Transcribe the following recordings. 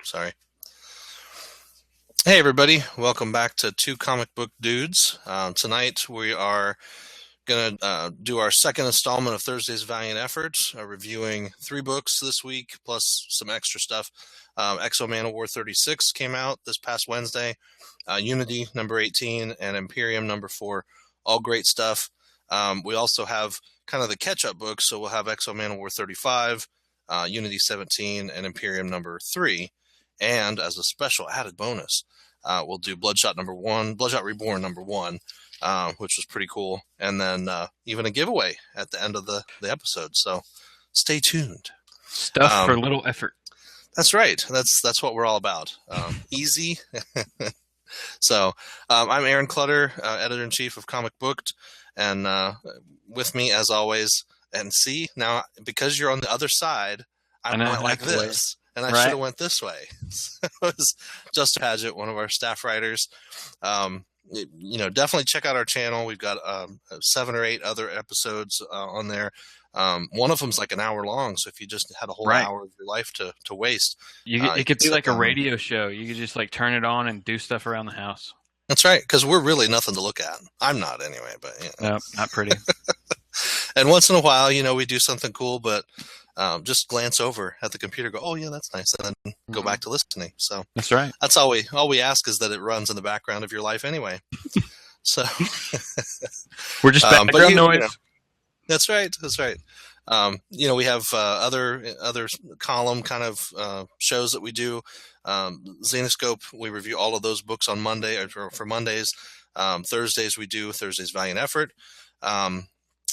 Sorry. Hey, everybody. Welcome back to Two Comic Book Dudes. Tonight we are going to do our second installment of Thursday's Valiant Effort, reviewing 3 books this week, plus some extra stuff. Manowar 36 came out this past Wednesday, Unity number 18, and Imperium number 4. All great stuff. We also have kind of the catch-up books, so we'll have Manowar 35, Unity 17, and Imperium number 3. And as a special added bonus, we'll do Bloodshot Reborn number 1, which was pretty cool. And then even a giveaway at the end of the episode. So stay tuned. Stuff for little effort. That's right. That's what we're all about. Easy. So I'm Aaron Clutter, editor-in-chief of Comic Booked. And with me, as always, and see, now, because you're on the other side, I went like this. And I should have went this way. So it was Justin Paget, one of our staff writers. Definitely check out our channel. We've got 7 or 8 other episodes on there. One of them's like an hour long, so if you just had a whole hour of your life to waste, it could be like a radio show. You could just like turn it on and do stuff around the house. That's right, because we're really nothing to look at. I'm not anyway, but no, not pretty. And once in a while, we do something cool, but just glance over at the computer, go, oh yeah, that's nice, and then go back to listening. So that's right. That's all we ask is that it runs in the background of your life anyway. So we're just background noise. That's right. We have other column kind of shows that we do. Zenoscope, we review all of those books on Monday or for Mondays. Thursdays we do Thursday's Valiant Effort.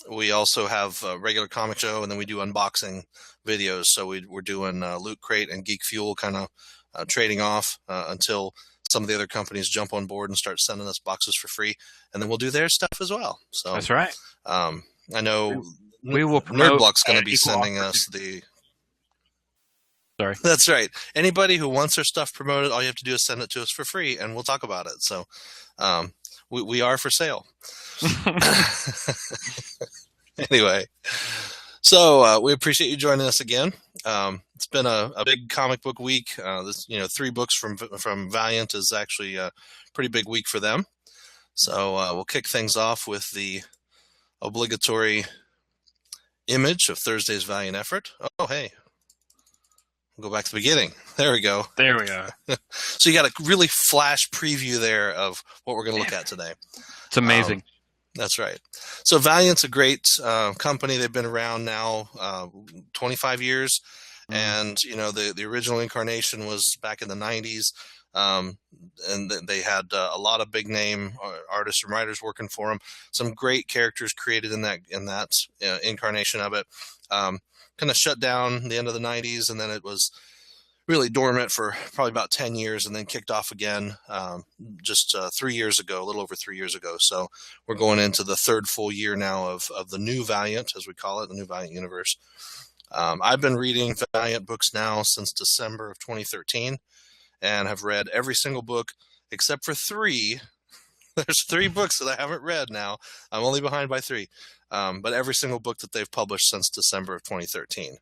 We also have a regular comic show, and then we do unboxing videos. So we're doing Loot Crate and Geek Fuel kind of trading off until some of the other companies jump on board and start sending us boxes for free. And then we'll do their stuff as well. So that's right. I know we will promote Nerdblock's going to be sending us the... Sorry. That's right. Anybody who wants their stuff promoted, all you have to do is send it to us for free, and we'll talk about it. So we are for sale. Anyway, so we appreciate you joining us again. It's been a big comic book week. 3 books from Valiant is actually a pretty big week for them. So we'll kick things off with the obligatory image of Thursday's Valiant Effort. Oh, hey. We'll go back to the beginning. There we go. There we are. So you got a really flash preview there of what we're going to look at today. It's amazing. That's right. So Valiant's a great company. They've been around now 25 years. And, the original incarnation was back in the 90s. And they had a lot of big name artists and writers working for them. Some great characters created in that incarnation of it. Kind of shut down the end of the 90s, and then it was really dormant for probably about 10 years and then kicked off again just 3 years ago, a little over 3 years ago. So we're going into the 3rd full year now of the new Valiant, as we call it, the new Valiant universe. I've been reading Valiant books now since December of 2013 and have read every single book except for 3. There's 3 books that I haven't read now. I'm only behind by 3. But every single book that they've published since December of 2013.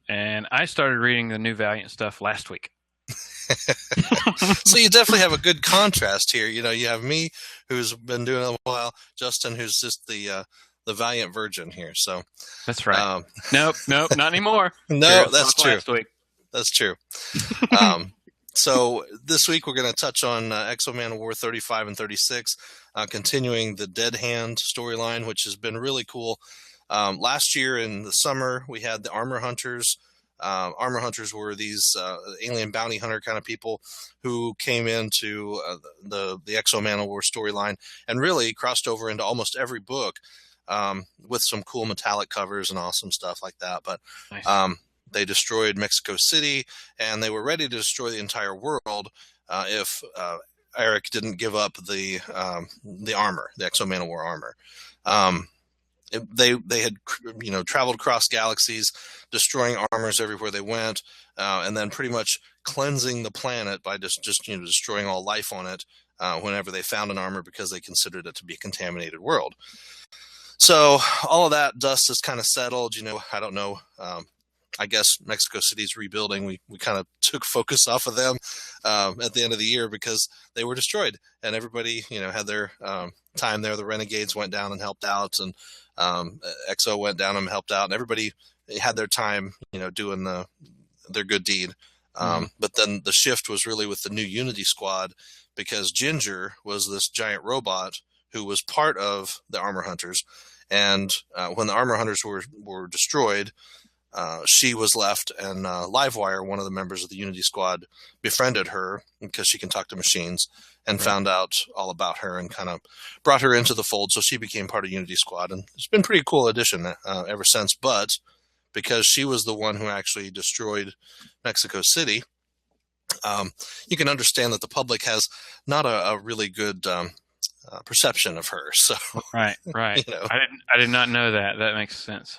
And I started reading the new Valiant stuff last week. So you definitely have a good contrast here. You have me, who's been doing it a while, Justin, who's just the Valiant virgin here. So that's right. Nope, not anymore. No, that's true. Last week. That's true. So this week we're going to touch on Manowar 35 and 36, continuing the Dead Hand storyline, which has been really cool. Last year in the summer, we had the Armor Hunters. Armor Hunters were these alien bounty hunter kind of people who came into the Manowar storyline and really crossed over into almost every book with some cool metallic covers and awesome stuff like that. But nice. They destroyed Mexico City, and they were ready to destroy the entire world if Eric didn't give up the armor, the Manowar armor. They had traveled across galaxies, destroying armors everywhere they went, and then pretty much cleansing the planet by just destroying all life on it whenever they found an armor because they considered it to be a contaminated world. So all of that dust is kind of settled. I don't know I guess Mexico City's rebuilding. We kind of took focus off of them at the end of the year because they were destroyed, and everybody had their time there. The Renegades went down and helped out, and XO went down and helped out, and everybody had their time doing their good deed. But then the shift was really with the new Unity Squad, because Ginger was this giant robot who was part of the Armor Hunters. And when the Armor Hunters were destroyed, she was left, and Livewire, one of the members of the Unity Squad, befriended her because she can talk to machines, and found out all about her and kind of brought her into the fold. So she became part of Unity Squad, and it's been a pretty cool addition ever since. But because she was the one who actually destroyed Mexico City, you can understand that the public has not a really good perception of her. So right. I did not know that. That makes sense.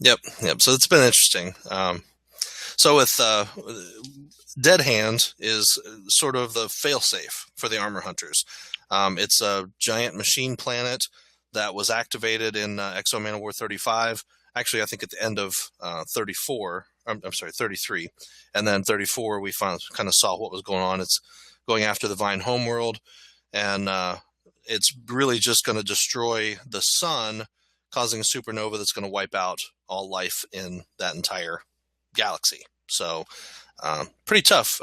Yep. So it's been interesting. So with Dead Hand is sort of the failsafe for the Armor Hunters. It's a giant machine planet that was activated in Exo Manowar 35. Actually, I think at the end of 34. I'm sorry, 33, and then 34. We kind of saw what was going on. It's going after the Vine homeworld, and it's really just going to destroy the sun, causing a supernova that's going to wipe out all life in that entire galaxy. So pretty tough.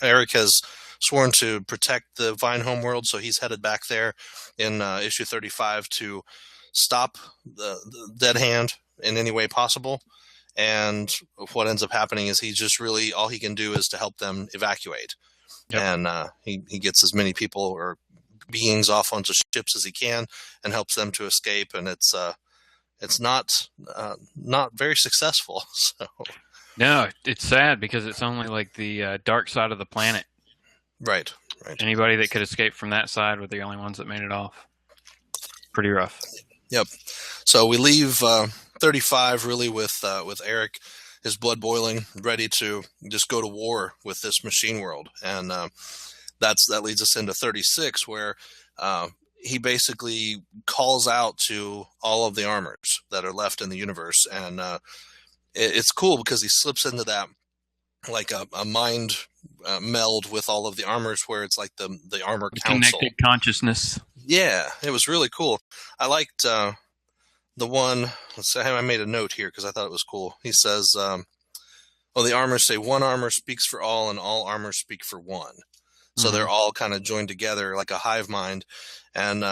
Eric has sworn to protect the Vine homeworld, so he's headed back there in issue 35 to stop the Dead Hand in any way possible. And what ends up happening is he just really, all he can do is to help them evacuate. Yep. And he gets as many people or beings off onto ships as he can and helps them to escape. And it's not very successful. So no, it's sad because it's only like the dark side of the planet. Right. Anybody that could escape from that side were the only ones that made it off. Pretty rough. Yep. So we leave 35 really with Eric, his blood boiling, ready to just go to war with this machine world, and that leads us into 36, where he basically calls out to all of the armors that are left in the universe, and it's cool because he slips into that like a mind meld with all of the armors, where it's like the armor council. Connected consciousness. Yeah, it was really cool. I liked the one. Let's say I made a note here because I thought it was cool. He says, the armors say one armor speaks for all, and all armors speak for one. So they're all kind of joined together like a hive mind. And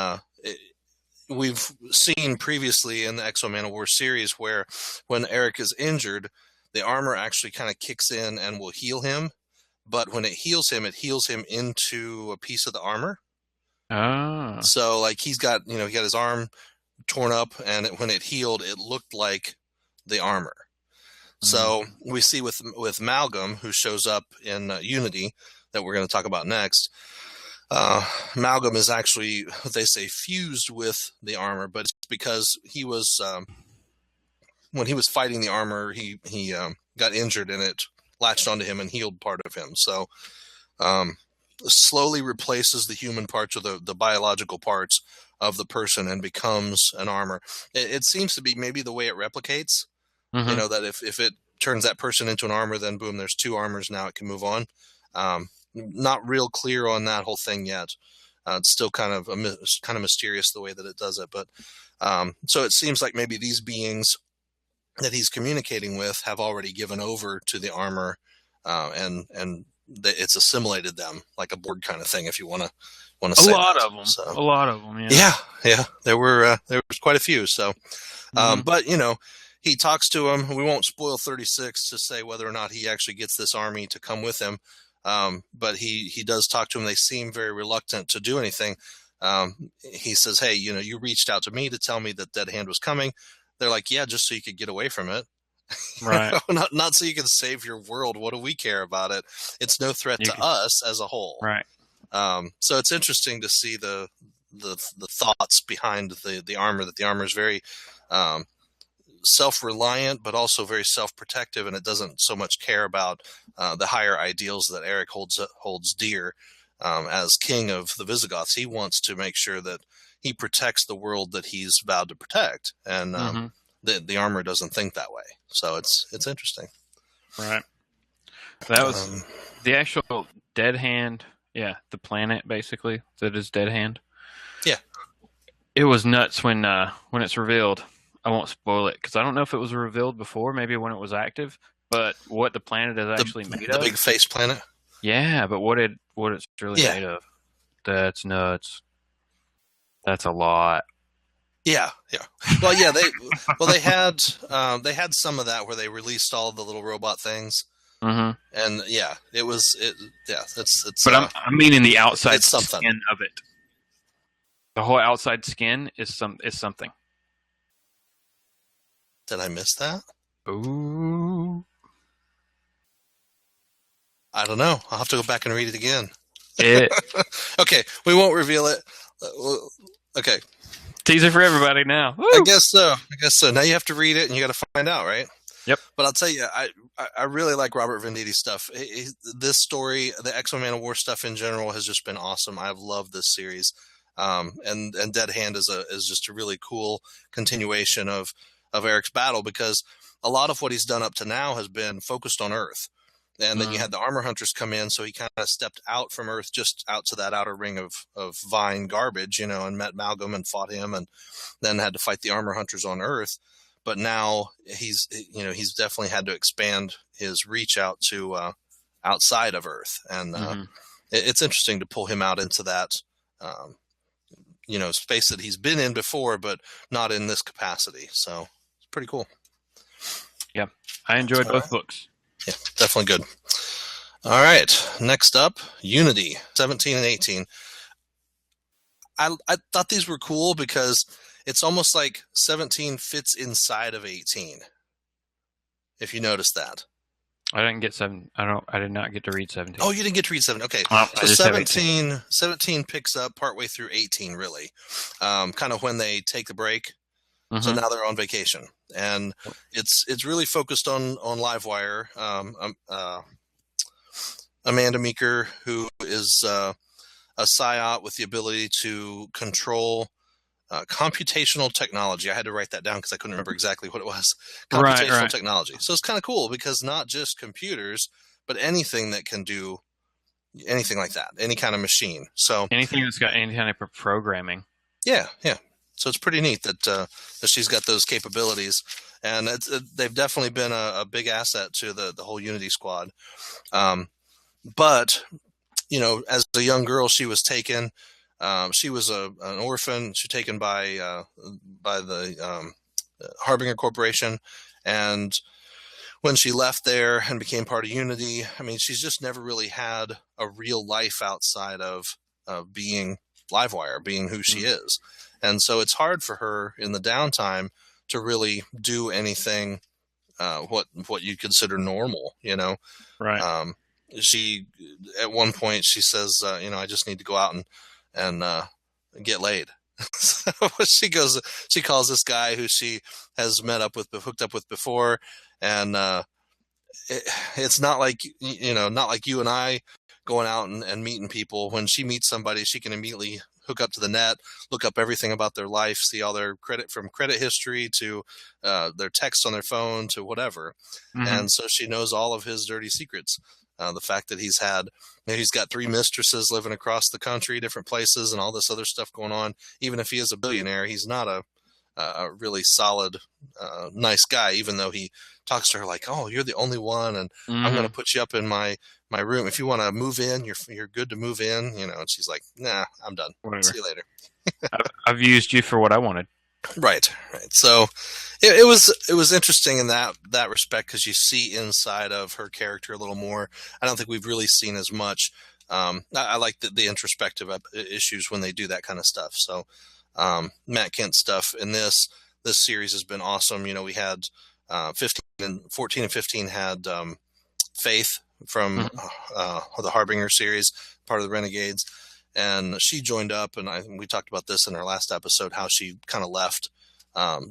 we've seen previously in the Exo Manowar series where when Eric is injured, the armor actually kind of kicks in and will heal him. But when it heals him into a piece of the armor. Oh. So like he got his arm torn up, and when it healed, it looked like the armor. So we see with Malgam, who shows up in Unity, that we're going to talk about next. Malgam is actually, they say, fused with the armor, but it's because he was when he was fighting the armor, he got injured, and it latched onto him and healed part of him. So slowly replaces the human parts or the biological parts of the person and becomes an armor. It seems to be maybe the way it replicates. That if it turns that person into an armor, then boom, there's two armors now. It can move on. Not real clear on that whole thing yet. It's still kind of mysterious the way that it does it. But so it seems like maybe these beings that he's communicating with have already given over to the armor, and it's assimilated them like a board kind of thing, if you want to say a lot that. of them. So, a lot of them. Yeah. There was quite a few. So, but he talks to him. We won't spoil 36 to say whether or not he actually gets this army to come with him. But he does talk to him. They seem very reluctant to do anything. He says, "Hey, you reached out to me to tell me that Dead Hand was coming." They're like, "Yeah, just so you could get away from it." Right. not so you can save your world. What do we care about it? It's no threat to us as a whole. Right. So it's interesting to see the thoughts behind the armor, that the armor is very self-reliant, but also very self-protective, and it doesn't so much care about the higher ideals that Eric holds dear as king of the Visigoths. He wants to make sure that he protects the world that he's vowed to protect, and the armor doesn't think that way. So it's interesting. Right. That was the actual Dead Hand. Yeah, the planet basically that is Dead Hand. Yeah. It was nuts when it's revealed. I won't spoil it because I don't know if it was revealed before, maybe when it was active. But what the planet is actually made of. The big face planet. Yeah, but what it's really made of. That's nuts. That's a lot. Yeah, yeah. Well, yeah, they had some of that where they released all the little robot things. Mm-hmm. And yeah, it's. But I'm meaning the outside something. Skin of it. The whole outside skin is something. Did I miss that? Ooh. I don't know. I'll have to go back and read it again. Okay, we won't reveal it. Okay. Teaser for everybody now. Woo! I guess so. Now you have to read it and you got to find out, right? Yep. But I'll tell you, I really like Robert Venditti's stuff. This story, the X-Men Manowar stuff in general, has just been awesome. I've loved this series, and Dead Hand is just a really cool continuation of Eric's battle, because a lot of what he's done up to now has been focused on Earth. And then you had the Armor Hunters come in, so he kind of stepped out from Earth, just out to that outer ring of Vine garbage, and met Malcolm and fought him, and then had to fight the Armor Hunters on Earth. But now he's definitely had to expand his reach out to outside of Earth, and it's interesting to pull him out into that space that he's been in before, but not in this capacity. So it's pretty cool. Yeah, I enjoyed both books. Yeah, definitely good. All right, next up, Unity 17 and 18. I thought these were cool because it's almost like 17 fits inside of 18. If you notice that. I didn't get 7. I did not get to read 17. Oh, you didn't get to read 7. Okay. So 17 picks up partway through 18, really. Kind of when they take the break. Mm-hmm. So now they're on vacation, and it's really focused on Livewire. Amanda Meeker, who is a psyop with the ability to control computational technology. I had to write that down because I couldn't remember exactly what it was. Computational technology. So it's kind of cool because not just computers, but anything that can do anything like that, any kind of machine. So anything that's got any kind of programming. Yeah. So it's pretty neat that she's got those capabilities, and they've definitely been a big asset to the whole Unity squad. But as a young girl, she was taken. She was an orphan. She was taken by the Harbinger Corporation, and when she left there and became part of Unity, I mean, she's just never really had a real life outside of being Livewire, being who she is. And so it's hard for her in the downtime to really do anything what you consider normal, Right. She, at one point, she says, I just need to go out and get laid. So she calls this guy who she has hooked up with before, and it's not like not like you and I going out and meeting people. When she meets somebody, she can immediately hook up to the net, look up everything about their life, see all their credit history to their text on their phone to whatever. Mm-hmm. And so she knows all of his dirty secrets. The fact that he's got 3 mistresses living across the country, different places, and all this other stuff going on. Even if he is a billionaire, he's not a really solid, nice guy, even though he talks to her like, "Oh, you're the only one, and I'm going to put you up in my room. If you want to move in, you're good to move in." And she's like, "Nah, I'm done. Whatever. See you later." I've used you for what I wanted. Right. So it was interesting in that respect, because you see inside of her character a little more. I don't think we've really seen as much. I like the introspective issues when they do that kind of stuff. So Matt Kent stuff in this series has been awesome. We had 14 and 15 had Faith from the Harbinger series, part of the Renegades. And she joined up, and we talked about this in our last episode, how she kind of left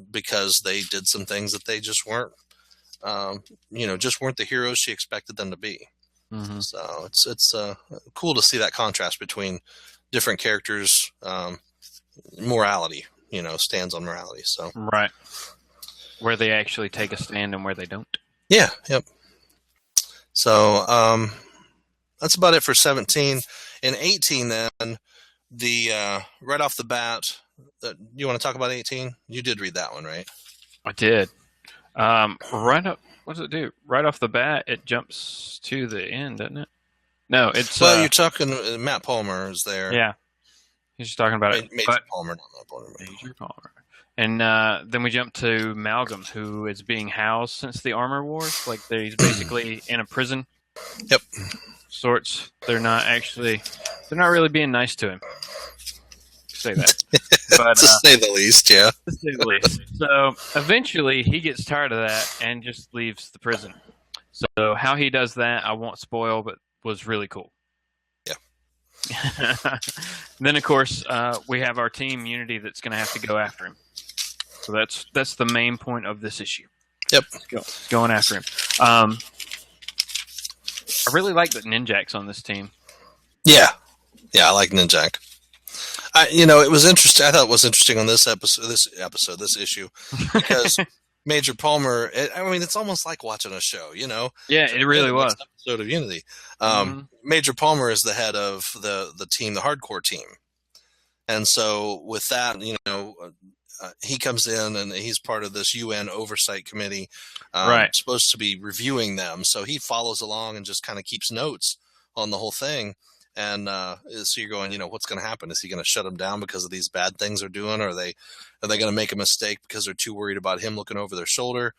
because they did some things that they just weren't, weren't the heroes she expected them to be. Mm-hmm. So it's cool to see that contrast between different characters' morality, stands on morality. So right. where they actually take a stand and where they don't. Yeah, yep. So that's about it for 17. In 18, then the right off the bat, you want to talk about 18? You did read that one, right? I did. Right up. What does it do? Right off the bat, it jumps to the end, doesn't it? No, it's. Well, you're talking. Matt Palmer is there. Yeah, he's just talking about it. Major Palmer, not Matt Palmer. Major Palmer. And then we jump to Malcolm, who is being housed since the Armor Wars. Like he's basically in a prison. Yep. Sorts. They're not really being nice to him. Say that. But, to say the least, yeah. To say the least. So eventually he gets tired of that and just leaves the prison. So how he does that, I won't spoil, but was really cool. Yeah. Then, of course, we have our team Unity that's going to have to go after him. So that's the main point of this issue. Yep. Going after him. I really like that Ninjak's on this team. Yeah, I like Ninjak. It was interesting. I thought it was interesting on this issue, because Major Palmer. It's almost like watching a show. Yeah, it really was. Episode of Unity. Major Palmer is the head of the team, the hardcore team, and so with that, he comes in and he's part of this UN oversight committee, supposed to be reviewing them. So he follows along and just kind of keeps notes on the whole thing. And so you're going, what's going to happen? Is he going to shut them down because of these bad things they're doing? Or are they going to make a mistake because they're too worried about him looking over their shoulder?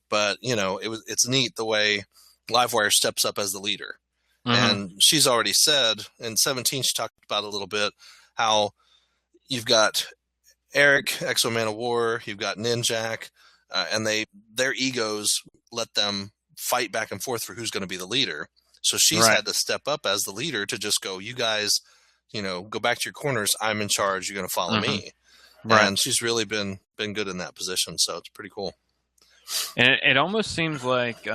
But it's neat the way Livewire steps up as the leader. Mm-hmm. And she's already said in 17, she talked about a little bit how you've got Eric, Exo Manowar, you've got Ninjak, and their egos let them fight back and forth for who's going to be the leader. So she's had to step up as the leader to just go, you guys, go back to your corners. I'm in charge. You're going to follow me. Right. And she's really been good in that position. So it's pretty cool. And it almost seems like,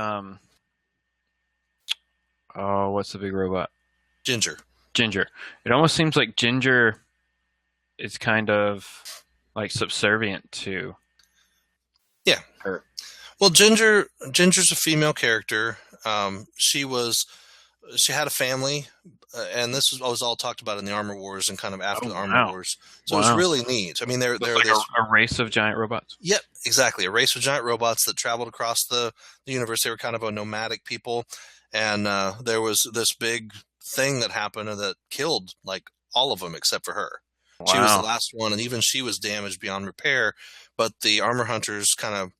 what's the big robot? Ginger. It almost seems like Ginger is kind of like subservient to her. Well, Ginger's a female character. She had a family, and this was all talked about in the Armor Wars and kind of after the Armor Wars. So it was really neat. They're like a race of giant robots. Yep, exactly. A race of giant robots that traveled across the universe. They were kind of a nomadic people, and there was this big thing that happened that killed like all of them except for her. Wow. She was the last one, and even she was damaged beyond repair. But the Armor Hunters kind of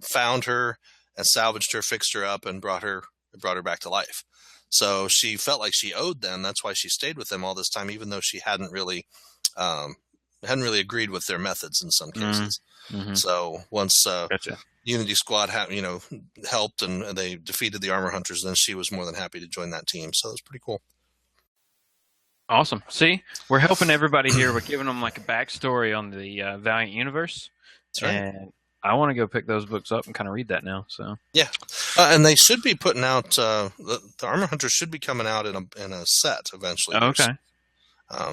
found her and salvaged her, fixed her up, and brought her back to life. So she felt like she owed them. That's why she stayed with them all this time, even though she hadn't really agreed with their methods in some cases. Mm-hmm. So once Unity Squad helped and they defeated the Armor Hunters, then she was more than happy to join that team. So it was pretty cool. Awesome. See, we're helping everybody here. We're giving them like a backstory on the Valiant universe. That's right. And I want to go pick those books up and kind of read that now. So yeah, and they should be putting out the Armor Hunters should be coming out in a set eventually. Oh, okay.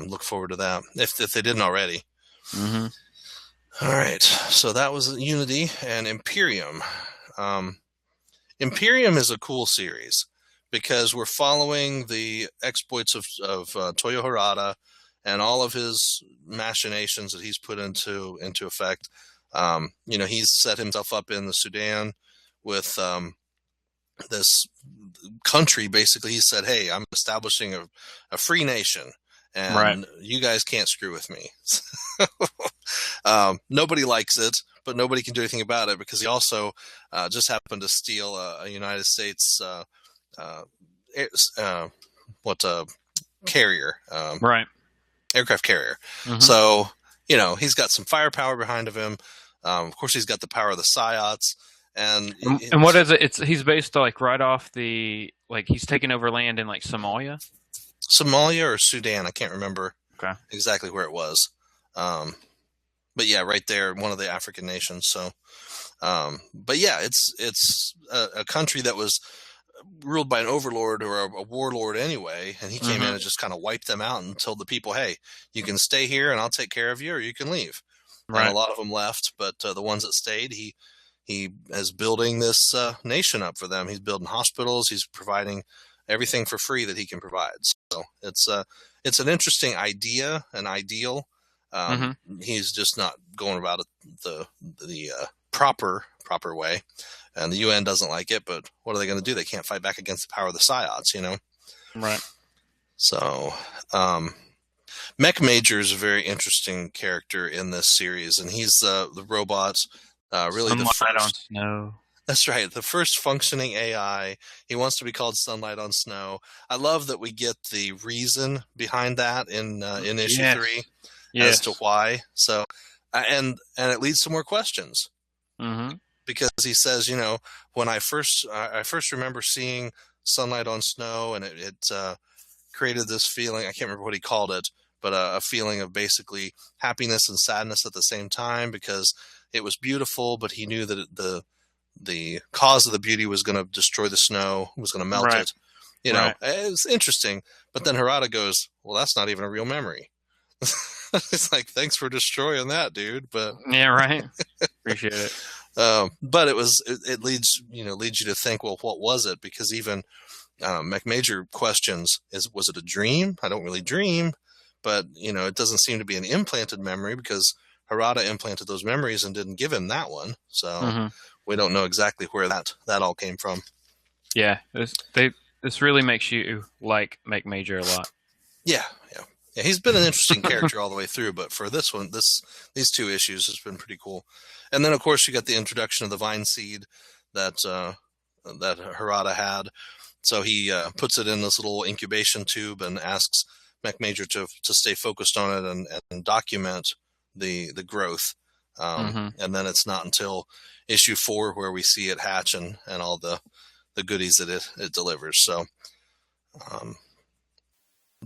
Look forward to that if they didn't already. Mm-hmm. All right, so that was Unity and Imperium. Imperium is a cool series because we're following the exploits of Toyo Harada and all of his machinations that he's put into effect. He's set himself up in the Sudan with this country. Basically, he said, "Hey, I'm establishing a free nation, and you guys can't screw with me." Nobody likes it, but nobody can do anything about it because he also just happened to steal a United States carrier, aircraft carrier. Mm-hmm. So he's got some firepower behind of him. Of course, he's got the power of the Psiots, and what is it? He's based like right off he's taking over land in like Somalia or Sudan. I can't remember exactly where it was, but yeah, right there, one of the African nations. So, but yeah, it's a country that was ruled by an overlord or a warlord anyway, and he came in and just kind of wiped them out and told the people, "Hey, you can stay here, and I'll take care of you, or you can leave." Right. And a lot of them left, but the ones that stayed, he he is building this nation up for them. He's building hospitals. He's providing everything for free that he can provide. So it's an interesting idea, an ideal. He's just not going about it the proper way, and the UN doesn't like it. But what are they going to do? They can't fight back against the power of the psiots, Right. So, Mech Major is a very interesting character in this series, and he's the robot. Really, Sunlight the first. on Snow. That's right, the first functioning AI. He wants to be called Sunlight on Snow. I love that we get the reason behind that in issue 3 as to why. So, and it leads to more questions. Because he says, when I first remember seeing Sunlight on Snow, and it created this feeling. I can't remember what he called it, but a feeling of basically happiness and sadness at the same time, because it was beautiful, but he knew that the cause of the beauty was going to destroy the snow, was going to melt it. It was interesting. But then Harada goes, well, that's not even a real memory. It's like, thanks for destroying that, dude. But yeah, right. Appreciate it. But it leads you to think, well, what was it? Because even Mech Major questions, was it a dream? I don't really dream, but it doesn't seem to be an implanted memory, because Harada implanted those memories and didn't give him that one. So we don't know exactly where that all came from. Yeah, this really makes you like Mech Major a lot. Yeah. He's been an interesting character all the way through, but for this one, these 2 issues has been pretty cool. And then, of course, you got the introduction of the Vine Seed that Harada had. So he puts it in this little incubation tube and asks Mech Major to stay focused on it and document the growth. And then it's not until issue 4 where we see it hatch and all the goodies that it delivers. So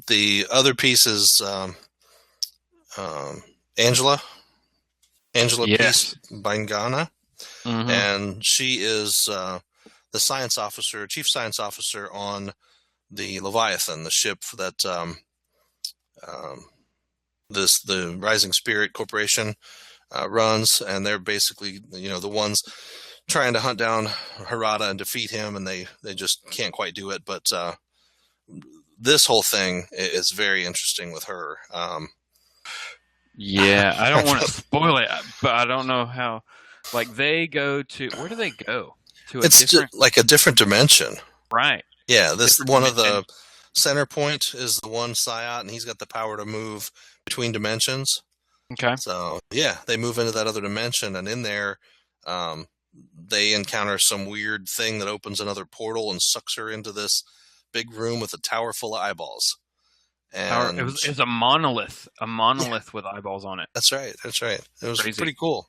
the other piece is Angela Yes. Peace Bangana, and she is the chief science officer on the Leviathan, the ship that the Rising Spirit Corporation runs, and they're basically the ones trying to hunt down Harada and defeat him, and they just can't quite do it. But this whole thing is very interesting with her. Yeah, I don't want to spoil it, but I don't know how. Like, they go to, where do they go? To like a different dimension, right? Yeah, this one of the center point is the one Psiot, and he's got the power to move between dimensions. Okay. So yeah, they move into that other dimension, and in there, they encounter some weird thing that opens another portal and sucks her into this big room with a tower full of eyeballs. And it was a monolith with eyeballs on it. That's right. It was Crazy. Pretty cool.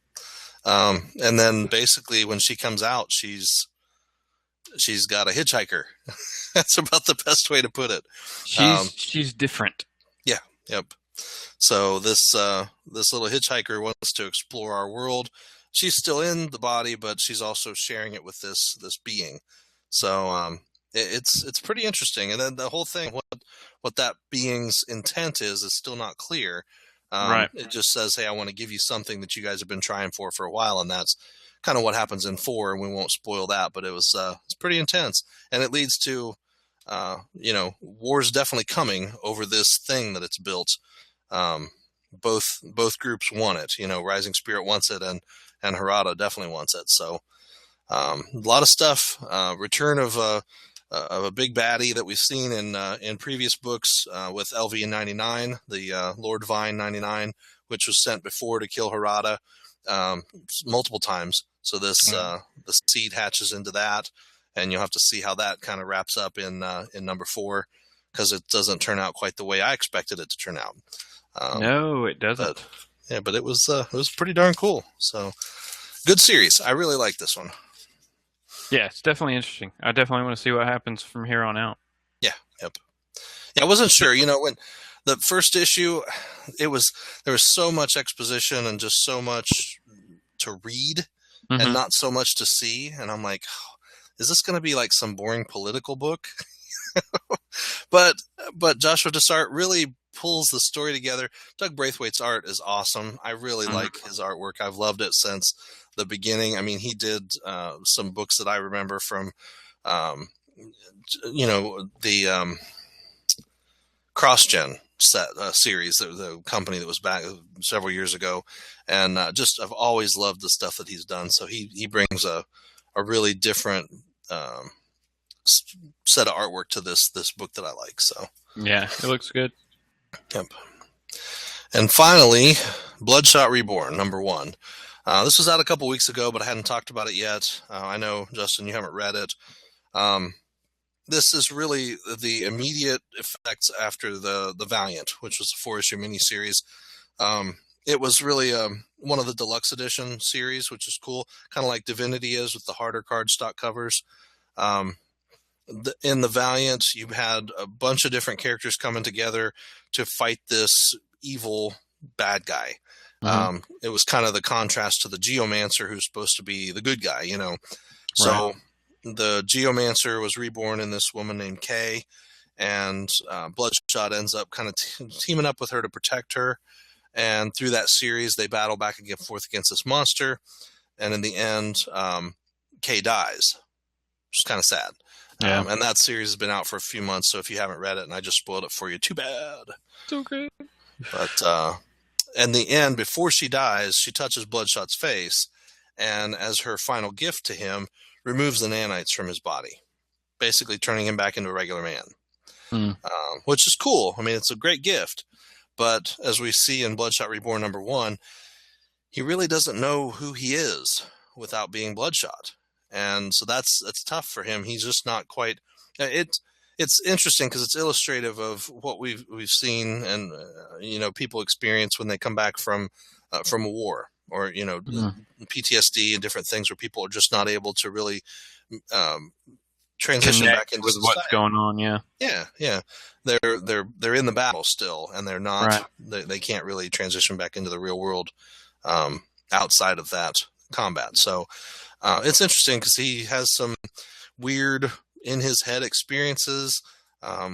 And then basically when she comes out, she's got a hitchhiker. That's about the best way to put it. She's different. Yeah. Yep. So this little hitchhiker wants to explore our world. She's still in the body, but she's also sharing it with this being. So it's pretty interesting. And then the whole thing, what that being's intent is still not clear. Right. It just says, hey, I want to give you something that you guys have been trying for a while, and that's kind of what happens in 4, and we won't spoil that, but it's pretty intense, and it leads to war's definitely coming over this thing that it's built. Both groups want it. Rising Spirit wants it, and Harada definitely wants it. So a lot of stuff. Return of a big baddie that we've seen in previous books with LV-99, the Lord Vine 99, which was sent before to kill Harada multiple times. So this the seed hatches into that, and you'll have to see how that kind of wraps up in number 4, because it doesn't turn out quite the way I expected it to turn out. No, it doesn't. But it was pretty darn cool. So good series. I really like this one. Yeah, it's definitely interesting. I definitely want to see what happens from here on out. Yeah, yep. Yeah, I wasn't sure. When the first issue, there was so much exposition and just so much to read, and not so much to see. And I'm like, oh, is this going to be like some boring political book? But Joshua Dessart really pulls the story together. Doug Braithwaite's art is awesome. I really like his artwork. I've loved it since the beginning. I mean, he did some books that I remember from, the CrossGen set series, the company that was back several years ago, and just I've always loved the stuff that he's done. So he brings a really different set of artwork to this book that I like. So yeah, it looks good. Yep. And finally, Bloodshot Reborn, #1. This was out a couple weeks ago, but I hadn't talked about it yet. I know, Justin, you haven't read it. This is really the immediate effects after the Valiant, which was a 4-issue miniseries. It was really one of the deluxe edition series, which is cool, kind of like Divinity is with the harder cardstock covers. In the Valiant, you had a bunch of different characters coming together to fight this evil bad guy. It was kind of the contrast to the Geomancer, who's supposed to be the good guy, you know. So the Geomancer was reborn in this woman named Kay, and Bloodshot ends up kind of teaming up with her to protect her. And through that series, they battle back and forth against this monster. And in the end, Kay dies, which is kind of sad. Yeah. And that series has been out for a few months, so if you haven't read it and I just spoiled it for you, too bad. It's okay. But in the end, before she dies, she touches Bloodshot's face, and as her final gift to him, removes the nanites from his body, basically turning him back into a regular man, which is cool. I mean, it's a great gift. But as we see in Bloodshot Reborn #1, he really doesn't know who he is without being Bloodshot. And so that's tough for him. He's just not quite. It's interesting because it's illustrative of what we've seen and people experience when they come back from a war, or PTSD and different things, where people are just not able to really transition back into with society. What's going on. Yeah. They're in the battle still, and they're not. Right. They can't really transition back into the real world outside of that combat. So it's interesting because he has some weird in his head experiences.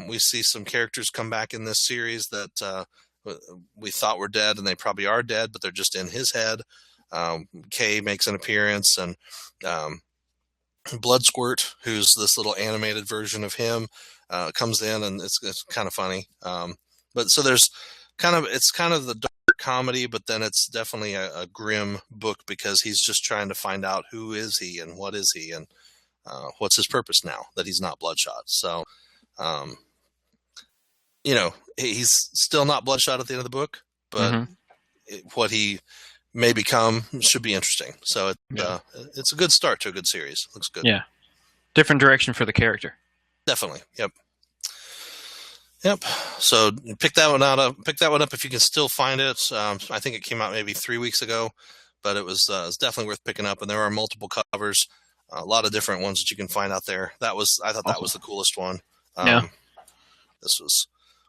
We see some characters come back in this series that we thought were dead, and they probably are dead, but they're just in his head. Kay makes an appearance, and Bloodsquirt, who's this little animated version of him, comes in, and it's kind of funny. But so there's it's kind of the dark comedy, but then it's definitely a grim book because he's just trying to find out who is he and what is he and what's his purpose now that he's not Bloodshot. So, he's still not Bloodshot at the end of the book, but what he may become should be interesting. So it's a good start to a good series. Looks good. Yeah. Different direction for the character. Definitely. Yep. So pick that one up if you can still find it. I think it came out maybe 3 weeks ago, but it's definitely worth picking up. And there are multiple covers, a lot of different ones that you can find out there. I thought that was the coolest one. This was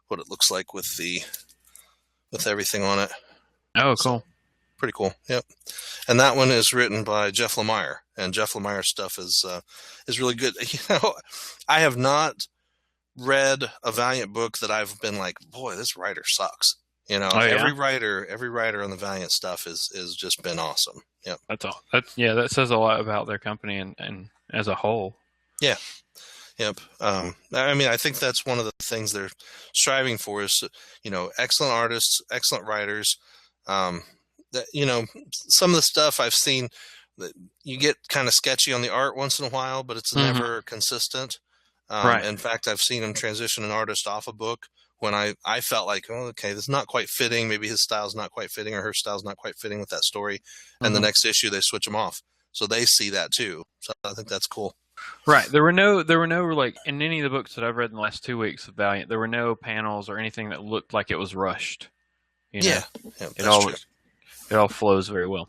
what it looks like with everything on it. Oh, cool. So, pretty cool. Yep. And that one is written by Jeff Lemire, and Jeff Lemire's stuff is really good. I have not read a Valiant book that I've been like, boy, this writer sucks. Every writer on the Valiant stuff is just been awesome. Yep. That's all. That says a lot about their company and as a whole. Yeah. Yep. I think that's one of the things they're striving for is, excellent artists, excellent writers. Some of the stuff I've seen that you get kind of sketchy on the art once in a while, but it's never consistent. Right. In fact, I've seen him transition an artist off a book when I felt like, oh, okay, this is not quite fitting. Maybe his style's not quite fitting or her style's not quite fitting with that story. And the next issue, they switch them off. So they see that too. So I think that's cool. Right. There were no like in any of the books that I've read in the last 2 weeks of Valiant, there were no panels or anything that looked like it was rushed. Yeah, it all flows very well.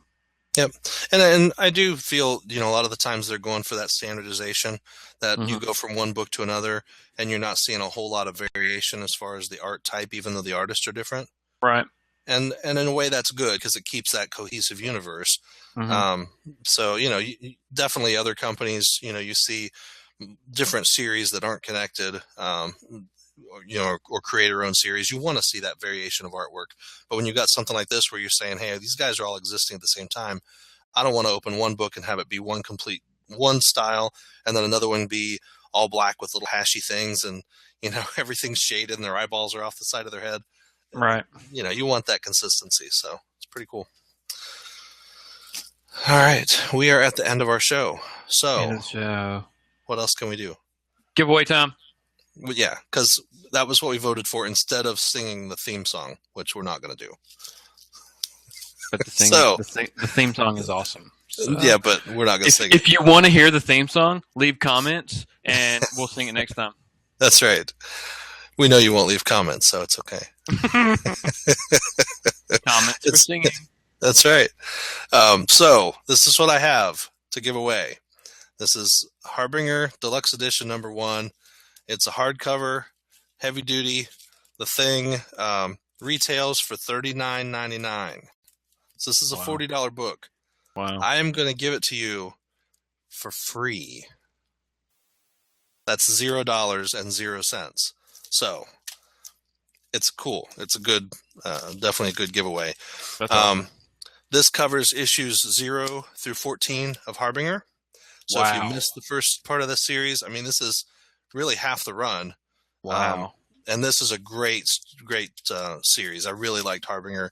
Yep. And I do feel, a lot of the times they're going for that standardization that you go from one book to another and you're not seeing a whole lot of variation as far as the art type, even though the artists are different. Right. And in a way that's good because it keeps that cohesive universe. So, definitely other companies, you see different series that aren't connected, or create our own series, you want to see that variation of artwork. But when you've got something like this where you're saying, hey, these guys are all existing at the same time, I don't want to open one book and have it be one style, and then another one be all black with little hashy things, and everything's shaded and their eyeballs are off the side of their head. Right. You want that consistency, so it's pretty cool. All right, we are at the end of our show. So, what else can we do? Giveaway time. Well, yeah, because that was what we voted for instead of singing the theme song, which we're not going to do. But the theme song is awesome. So, yeah, but we're not going to sing it. If you want to hear the theme song, leave comments, and we'll sing it next time. That's right. We know you won't leave comments, so it's okay. Comments for singing. That's right. So this is what I have to give away. This is Harbinger Deluxe Edition #1. It's a hardcover, heavy duty. The thing retails for $39.99. So this is a $40 book. Wow. I am going to give it to you for free. That's $0.00. So it's cool. It's a good, definitely a good giveaway. That's awesome. This covers issues 0 through 14 of Harbinger. So if you missed the first part of the series, I mean, this is really half the run. Wow. And this is a great series. I really liked Harbinger.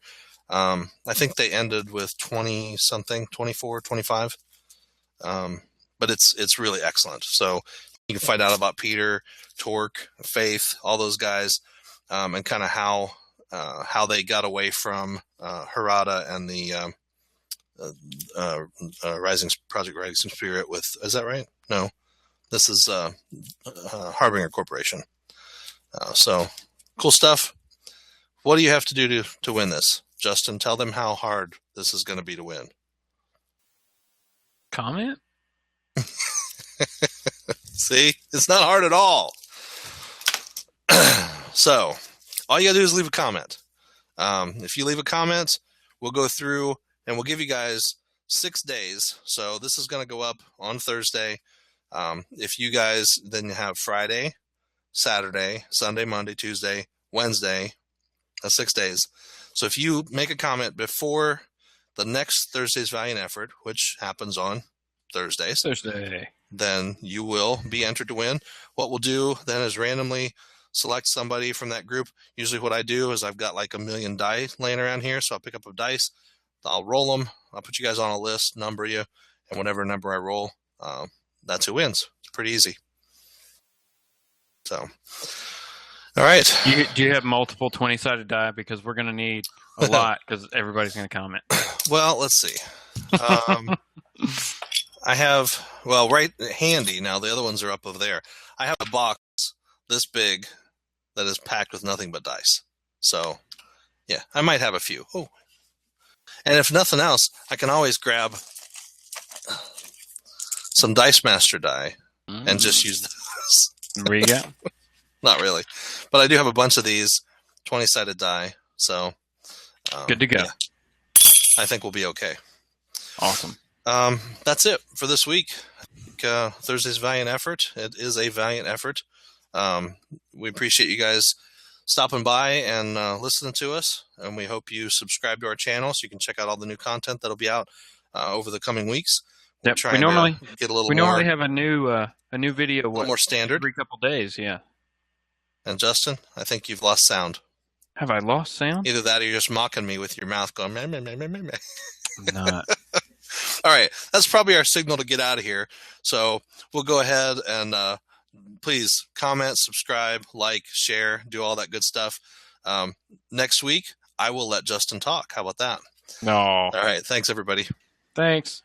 I think they ended with 20-something, 24, 25. But it's really excellent. So you can find out about Peter, Torque, Faith, all those guys, and kind of how they got away from Harada and the Project Rising Spirit with, is that right? No, this is Harbinger Corporation. So cool stuff. What do you have to do to win this? Justin, tell them how hard this is going to be to win. Comment? See, it's not hard at all. So all you gotta do is leave a comment. If you leave a comment, we'll go through and we'll give you guys 6 days. So this is going to go up on Thursday. If you guys then have Friday, Saturday, Sunday, Monday, Tuesday, Wednesday, 6 days. So if you make a comment before the next Thursday's Valiant Effort, which happens on Thursday, then you will be entered to win. What we'll do then is randomly select somebody from that group. Usually what I do is I've got like 1 million die laying around here, so I'll pick up a dice, I'll roll them, I'll put you guys on a list, number you, and whatever number I roll, that's who wins. It's pretty easy. So, all right. Do you have multiple 20-sided die? Because we're going to need a lot because everybody's going to comment. Well, let's see. I have, right handy. Now the other ones are up over there. I have a box this big that is packed with nothing but dice. So, yeah, I might have a few. Oh, and if nothing else, I can always grab some Dice Master die and just use those. There you go. Not really, but I do have a bunch of these 20-sided die. So, good to go. Yeah, I think we'll be okay. Awesome. That's it for this week. Thursday's Valiant Effort. It is a valiant effort. We appreciate you guys stopping by and listening to us, and we hope you subscribe to our channel so you can check out all the new content that'll be out over the coming weeks. Yep. We normally get a little. We normally have a new video. A little more standard every couple days. Yeah. And Justin, I think you've lost sound. Have I lost sound? Either that or you're just mocking me with your mouth going meh, meh, meh, meh, meh, meh. I'm not. All right, that's probably our signal to get out of here. So we'll go ahead and please comment, subscribe, like, share, do all that good stuff. Next week, I will let Justin talk. How about that? No. All right, thanks, everybody. Thanks.